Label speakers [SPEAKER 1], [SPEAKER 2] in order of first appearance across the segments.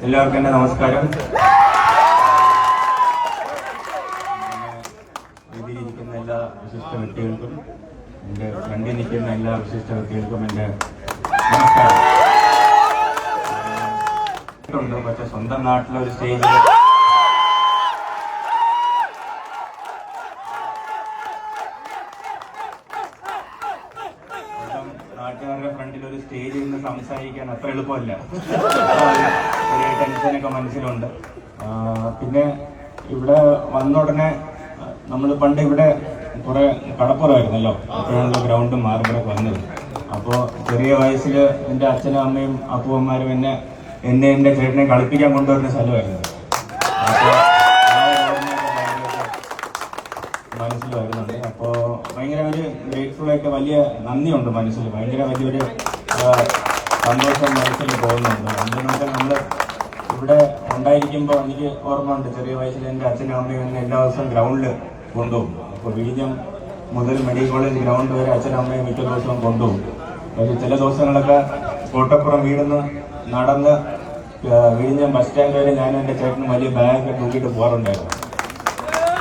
[SPEAKER 1] എല്ലാവർക്കും എൻ്റെ നമസ്കാരം. ഇതിലിരിക്കുന്ന എല്ലാ വിശിഷ്ട വ്യക്തികൾക്കും എൻ്റെ ഫ്രണ്ടിൽ നിൽക്കുന്ന എല്ലാ വിശിഷ്ട വ്യക്തികൾക്കും എൻ്റെ നമസ്കാരം. പക്ഷെ സ്വന്തം നാട്ടിലൊരു സ്റ്റേജിൽ നാട്ടുകാരുടെ ഫ്രണ്ടിൽ ഒരു സ്റ്റേജിൽ നിന്ന് സംസാരിക്കാൻ അത്ര എളുപ്പമല്ല. ഒരു ടെൻഷനൊക്കെ മനസ്സിലുണ്ട്. പിന്നെ ഇവിടെ വന്ന ഉടനെ നമ്മൾ പണ്ട് ഇവിടെ കുറെ കടപ്പുറമായിരുന്നല്ലോ, അപ്പോഴാണല്ലോ ഗ്രൗണ്ടും മാർബിളൊക്കെ വന്നത്. അപ്പോൾ ചെറിയ വയസ്സിൽ എൻ്റെ അച്ഛനും അമ്മയും അപ്പൂവന്മാരും എന്നെ എൻ്റെ ചേട്ടനെ കളിപ്പിക്കാൻ കൊണ്ടുവരുന്ന സ്ഥലമായിരുന്നു. അപ്പോൾ മനസ്സിൽ വരുന്നുണ്ട്. അപ്പോൾ ഭയങ്കര ഒരു ഗ്രേറ്റ്ഫുൾ ആയിട്ട് വലിയ നന്ദിയുണ്ട് മനസ്സിൽ. ഭയങ്കര വലിയൊരു സന്തോഷം മനസ്സിൽ പോകുന്നുണ്ട്. എന്തെന്നൊക്കെ നമ്മൾ ഇവിടെ ഉണ്ടായിരിക്കുമ്പോൾ എനിക്ക് ഓർമ്മയുണ്ട്, ചെറിയ വയസ്സിൽ എൻ്റെ അച്ഛനും അമ്മയും എന്നെ എല്ലാ ദിവസവും ഗ്രൗണ്ടിൽ കൊണ്ടുപോകും. അപ്പോൾ വിഴിഞ്ഞം മുതൽ മെഡിക്കൽ കോളേജ് ഗ്രൗണ്ട് വരെ അച്ഛനും അമ്മയും മിക്ക ദിവസവും കൊണ്ടുപോകും. പക്ഷേ ചില ദിവസങ്ങളൊക്കെ കോട്ടപ്പുറം വീടുന്ന് നടന്ന് വിഴിഞ്ഞം ബസ് സ്റ്റാൻഡ് വരെ ഞാനും എൻ്റെ ചേട്ടനും വലിയ ബാഗൊക്കെ തൂക്കിയിട്ട് പോകാറുണ്ടായിരുന്നു.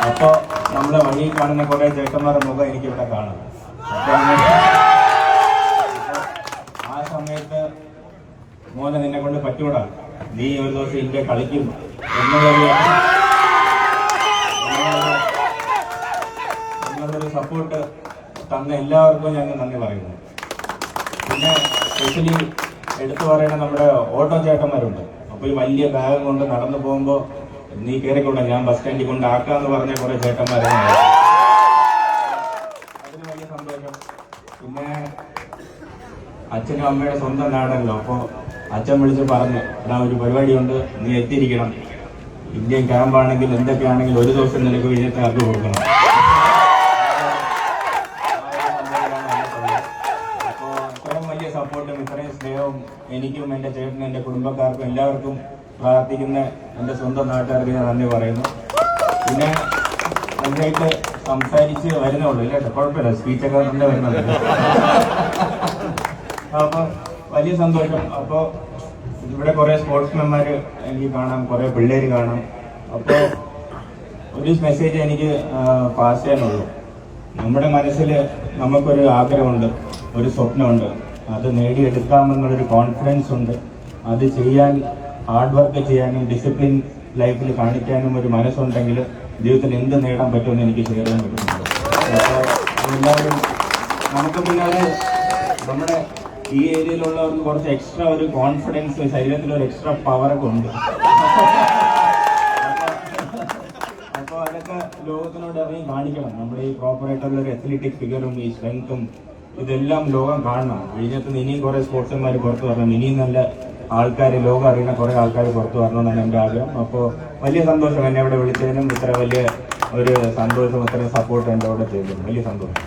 [SPEAKER 1] അപ്പോൾ നമ്മളെ വഴിയിൽ കാണുന്ന കുറെ ചേട്ടന്മാരുടെ മുഖം എനിക്കിവിടെ കാണാം. ആ സമയത്ത് മോനെ നിന്നെ കൊണ്ട് പറ്റൂടാ, നീ ഒരു ദിവസം ഇന്ത്യ കളിക്കും എന്നുള്ളൊരു സപ്പോർട്ട് തന്ന എല്ലാവർക്കും ഞങ്ങൾ നന്ദി പറയുന്നു. പിന്നെ സ്പെഷ്യലി എടുത്തു പറയുന്ന നമ്മുടെ ഓട്ടോ ചേട്ടന്മാരുണ്ട്. അപ്പോൾ ഈ വലിയ ബാഗ് കൊണ്ട് നടന്നു പോകുമ്പോൾ നീ കയറിക്കൊണ്ട് ഞാൻ ബസ് സ്റ്റാൻഡിൽ കൊണ്ടാക്കാന്ന് പറഞ്ഞ കുറെ ചേട്ടന്മാരാണ്. അതിന് വലിയ സന്തോഷം. പിന്നെ അച്ഛനും അമ്മയുടെ സ്വന്തം നാടല്ലോ. അപ്പോൾ അച്ഛൻ വിളിച്ച് പറഞ്ഞു, എടാ ഒരു പരിപാടിയുണ്ട്, നീ എത്തിയിരിക്കണം. ഇന്ത്യൻ ക്യാമ്പാണെങ്കിൽ എന്തൊക്കെയാണെങ്കിലും ഒരു ദിവസം നിനക്ക് വിജയത്തെ അറിവ് കൊടുക്കണം. അപ്പോൾ ഇത്രയും വലിയ സപ്പോർട്ടും ഇത്രയും സ്നേഹവും എനിക്കും എൻ്റെ ചേട്ടനും എൻ്റെ കുടുംബക്കാർക്കും എല്ലാവർക്കും പ്രാർത്ഥിക്കുന്ന എൻ്റെ സ്വന്തം നാട്ടുകാർക്ക് ഞാൻ നന്ദി പറയുന്നു. പിന്നെ നന്നായിട്ട് സംസാരിച്ച് വരുന്നുള്ളൂ, ഇല്ല കുഴപ്പമില്ല, സ്പീച്ചൊക്കെ തന്നെ വരുന്നുണ്ട്. അപ്പോൾ വലിയ സന്തോഷം. അപ്പോൾ ഇവിടെ കുറേ സ്പോർട്സ്മാൻമാർ എനിക്ക് കാണാം, കുറേ പിള്ളേർ കാണാം. അപ്പോൾ ഒരു മെസ്സേജ് എനിക്ക് പാസ് ചെയ്യാനുള്ളൂ. നമ്മുടെ മനസ്സിൽ നമുക്കൊരു ആഗ്രഹമുണ്ട്, ഒരു സ്വപ്നമുണ്ട്, അത് നേടിയെടുക്കാമെന്നുള്ളൊരു കോൺഫിഡൻസ് ഉണ്ട്. അത് ചെയ്യാൻ ഹാർഡ് വർക്ക് ചെയ്യാനും ഡിസിപ്ലിൻ ലൈഫിൽ കാണിക്കാനും ഒരു മനസ്സുണ്ടെങ്കിൽ ജീവിതത്തിൽ എന്ത് നേടാൻ പറ്റുമെന്ന് എനിക്ക് ഷെയർ ചെയ്യാൻ പറ്റുന്നുണ്ട്. അപ്പോൾ എല്ലാവരും നമുക്ക് പിന്നെ നമ്മുടെ ഈ ഏരിയയിലുള്ളവർക്ക് കുറച്ച് എക്സ്ട്രാ ഒരു കോൺഫിഡൻസ്, ശരീരത്തിൽ ഒരു എക്സ്ട്രാ പവറൊക്കെ ഉണ്ട്. അപ്പോൾ അതൊക്കെ ലോകത്തിനോട് ഇറങ്ങി കാണിക്കണം. നമ്മുടെ ഈ പ്രോപ്പറായിട്ടുള്ള ഒരു അത്ലറ്റിക് ഫിഗറും ഈ സ്ട്രെങ്ത്തും ഇതെല്ലാം ലോകം കാണണം. വിഴിഞ്ഞത്ത് ഇനിയും കുറേ സ്പോർട്സ്മാർ പുറത്തു വരണം, ഇനിയും നല്ല ആൾക്കാർ, ലോകം അറിയുന്ന കുറേ ആൾക്കാർ പുറത്തു വരണമെന്നാണ് എൻ്റെ ആഗ്രഹം. അപ്പോൾ വലിയ സന്തോഷം എന്നെ ഇവിടെ വിളിച്ചതിനും ഇത്ര വലിയ ഒരു സന്തോഷം, ഇത്ര സപ്പോർട്ട് എൻ്റെ അവിടെ ചെയ്തതിനും വലിയ സന്തോഷം.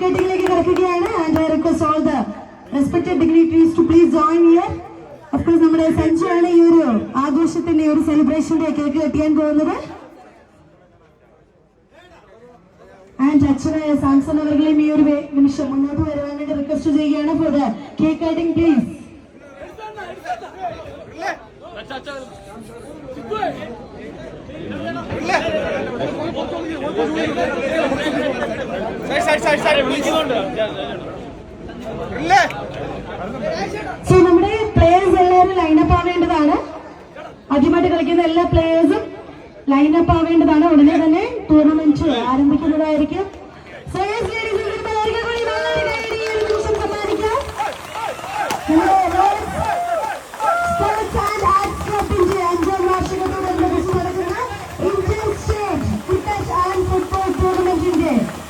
[SPEAKER 2] കേക്കിലേക്ക് കിടക്കുകയാണ്. And I request all the respected dignitaries to please join here. Of course നമ്മുടെ സഞ്ജു ആണ് ഈ ഒരു ആഘോഷത്തിന്റെ ഒരു സെലിബ്രേഷന്റെ കേക്ക് കെട്ടിയാൻ പോകുന്നത്. ആൻഡ് അച്ഛനായ സാംസൺ അവർകളെയും ഈ ഒരു നിമിഷം മുന്നോട്ട് വരുവാനായിട്ട് റിക്വസ്റ്റ് ചെയ്യുകയാണ്. For the cake cutting please. So നമ്മുടെ പ്ലേയേഴ്സ് എല്ലാവരും ലൈനപ്പ് ആവേണ്ടതാണ്. ആദ്യമായിട്ട് കളിക്കുന്ന എല്ലാ പ്ലേയേഴ്സും ലൈനപ്പ് ആവേണ്ടതാണ്. ഉടനെ തന്നെ ടൂർണമെന്റ് ആരംഭിക്കുന്നതായിരിക്കും.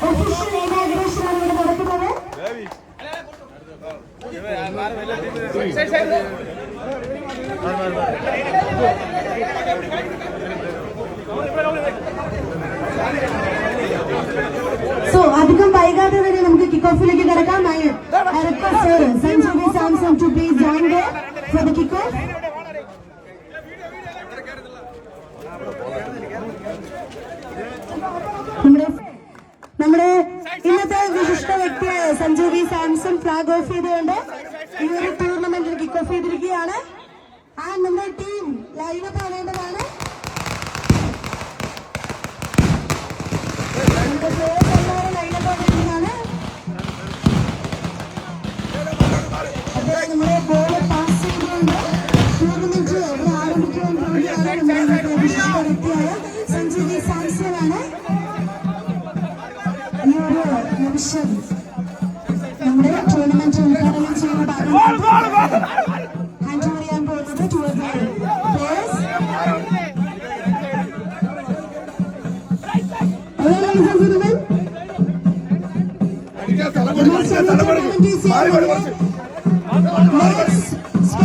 [SPEAKER 2] ഒഫീഷ്യൽ ഇനാഗുറേഷൻ ആണ് ഇവിടെ നടക്കുന്നത്. സോ അധികം വൈകാതെ തന്നെ നമുക്ക് കിക്ക് ഓഫിലേക്ക് കിടക്കാം. Sir, Sanjeevi Samson to please join there for the kickoff. നമ്മുടെ ഇന്നത്തെ വിശിഷ്ട വ്യക്തിയായ സഞ്ജീവി സാംസൺ ഫ്ലാഗ് ഓഫ് ചെയ്തുകൊണ്ട് ഈ ഒരു ടൂർണമെന്റിൽ കിക്ക് ഓഫ് ചെയ്തിരിക്കുകയാണ്. ആ നമ്മുടെ ടീം ലൈനപ്പ് ആവേണ്ടതാണ്. നമ്മുടെ പ്ലേയേഴ്സ് എല്ലാവരും ലൈനപ്പ് ആവേണ്ടതാണ്. അദ്ദേഹം നമ്മുടെ ബോൾ പാസ് ചെയ്തുകൊണ്ട് ടൂർണമെന്റ് ഇവിടെ ആരംഭിക്കാൻ വേണ്ടിയാണ് നമ്മുടെ വിശിഷ്ട വ്യക്തിയായ സഞ്ജീവി സാംസൺ ആണ്. ഈ ഒരു നിമിഷം നമ്മുടെ ടൂർണമെന്റ് ഉദ്ഘാടനം ചെയ്യുന്ന ഹാൻഡ് ഓവർ ചെയ്യാൻ പോകുന്നത് towards the players. Hello, ladies and gentlemen. The most important moment is here. Let's